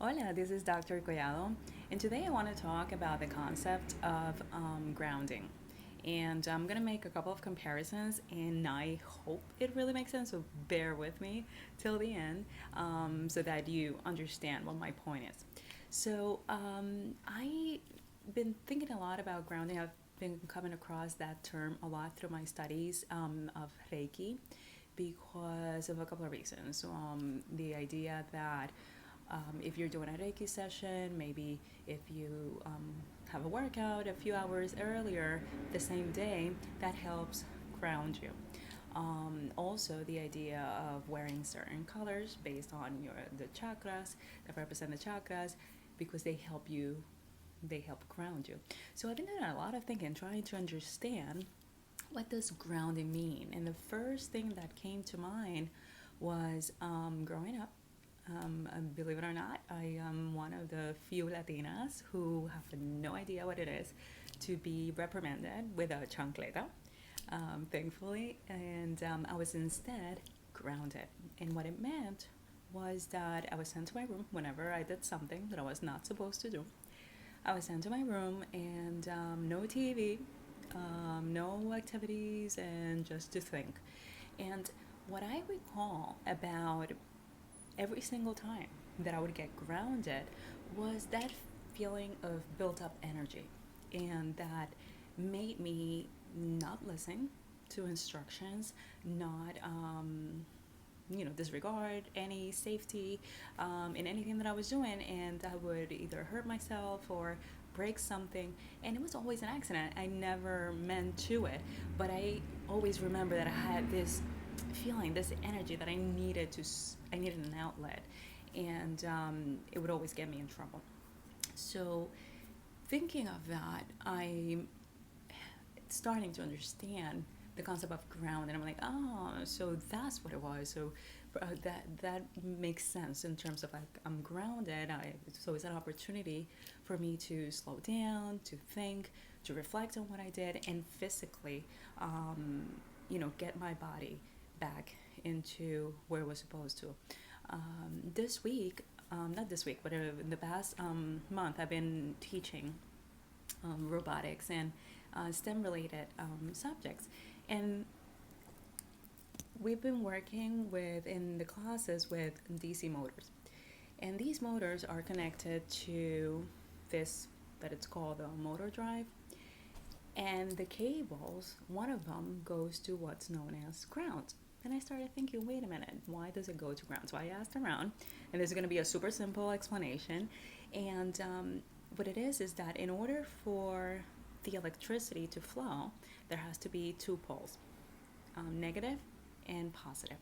Hola, this is Dr. Collado, and today I want to talk about the concept of grounding. And I'm going to make a couple of comparisons, and I hope it really makes sense, so bear with me till the end so that you understand what my point is. I've been thinking a lot about grounding. I've been coming across that term a lot through my studies of Reiki because of a couple of reasons. The idea that if you're doing a Reiki session, maybe if you have a workout a few hours earlier the same day, that helps ground you. Also, the idea of wearing certain colors based on the chakras that represent the chakras, because they help ground you. So I've been doing a lot of thinking, trying to understand what does grounding mean. And the first thing that came to mind was growing up. Believe it or not, I am one of the few Latinas who have no idea what it is to be reprimanded with a chancleta, thankfully. And I was instead grounded. And what it meant was that I was sent to my room whenever I did something that I was not supposed to do. I was sent to my room and no TV, no activities, and just to think. And what I recall about every single time that I would get grounded was that feeling of built up energy. And that made me not listen to instructions, not disregard any safety in anything that I was doing, and I would either hurt myself or break something, and it was always an accident. I never meant to it, but I always remember that I had this feeling, this energy that I needed an outlet, and it would always get me in trouble. So thinking of that, I'm starting to understand the concept of ground, and I'm like, oh, so that's what it was. So that makes sense in terms of like I'm grounded. So it's an opportunity for me to slow down, to think, to reflect on what I did, and physically, get my body back into where it was supposed to. This week, not this week, but in the past month, I've been teaching robotics and STEM related subjects. And we've been working with in the classes with DC motors. And these motors are connected to this that it's called a motor drive. And the cables, one of them goes to what's known as ground. And I started thinking, wait a minute, why does it go to ground? So I asked around, and there's going to be a super simple explanation. And what it is that in order for the electricity to flow, there has to be two poles, negative and positive.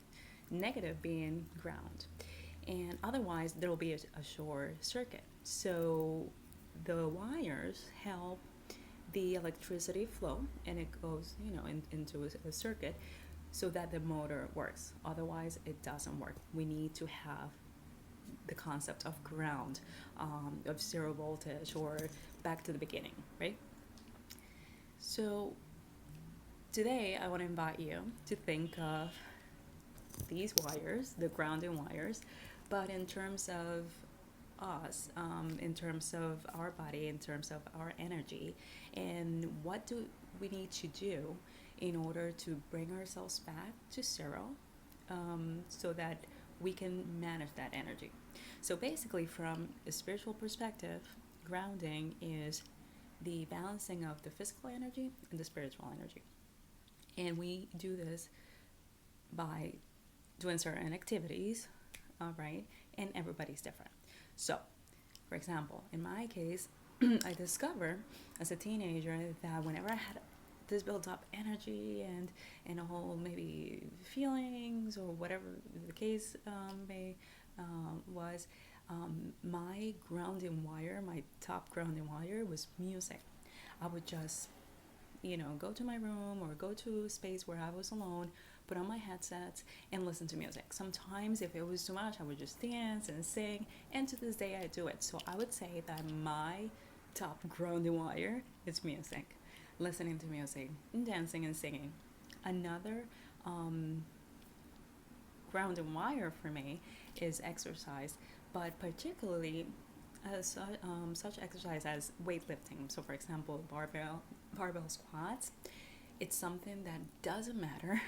Negative being ground, and otherwise there will be a short circuit. So the wires help the electricity flow, and it goes, into a circuit so that the motor works. Otherwise, it doesn't work. We need to have the concept of ground, of zero voltage, or back to the beginning, right? So today, I want to invite you to think of these wires, the grounding wires, but in terms of us, in terms of our body, in terms of our energy, and what do we need to do in order to bring ourselves back to zero, so that we can manage that energy. So basically, from a spiritual perspective, grounding is the balancing of the physical energy and the spiritual energy. And we do this by doing certain activities, right? And everybody's different. So, for example, in my case, I discovered as a teenager that whenever I had this built up energy and all maybe feelings or whatever the case was, my grounding wire, my top grounding wire was music. I would just go to my room or go to a space where I was alone, put on my headsets, and listen to music. Sometimes, if it was too much, I would just dance and sing, and to this day, I do it. So I would say that my top grounding wire is music, listening to music, and dancing and singing. Another grounding wire for me is exercise, but particularly such exercise as weightlifting. So, for example, barbell squats. It's something that doesn't matter.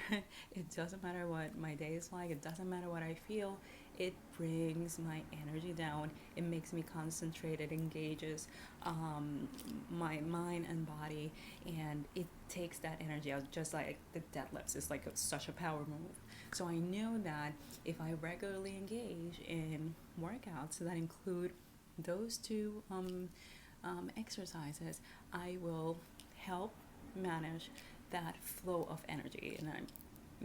It doesn't matter what my day is like. It doesn't matter what I feel. It brings my energy down. It makes me concentrate. It engages my mind and body, and it takes that energy out. Just like the deadlifts, it's like such a power move. So I know that if I regularly engage in workouts that include those two exercises, I will help manage that flow of energy. And I'm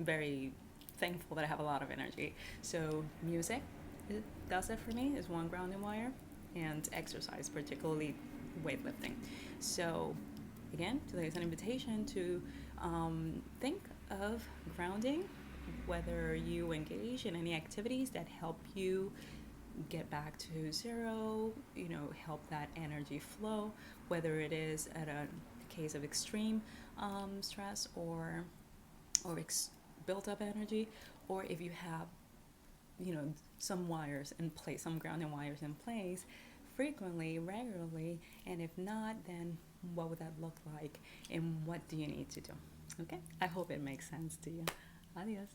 very thankful that I have a lot of energy. So, music it does it for me, is one grounding wire, and exercise, particularly weightlifting. So, again, today is an invitation to think of grounding, whether you engage in any activities that help you get back to zero, help that energy flow, whether it is at a case of extreme stress or built up energy, or if you have, some wires in place, some grounding wires in place frequently, regularly, and if not, then what would that look like and what do you need to do? Okay, I hope it makes sense to you. Adios.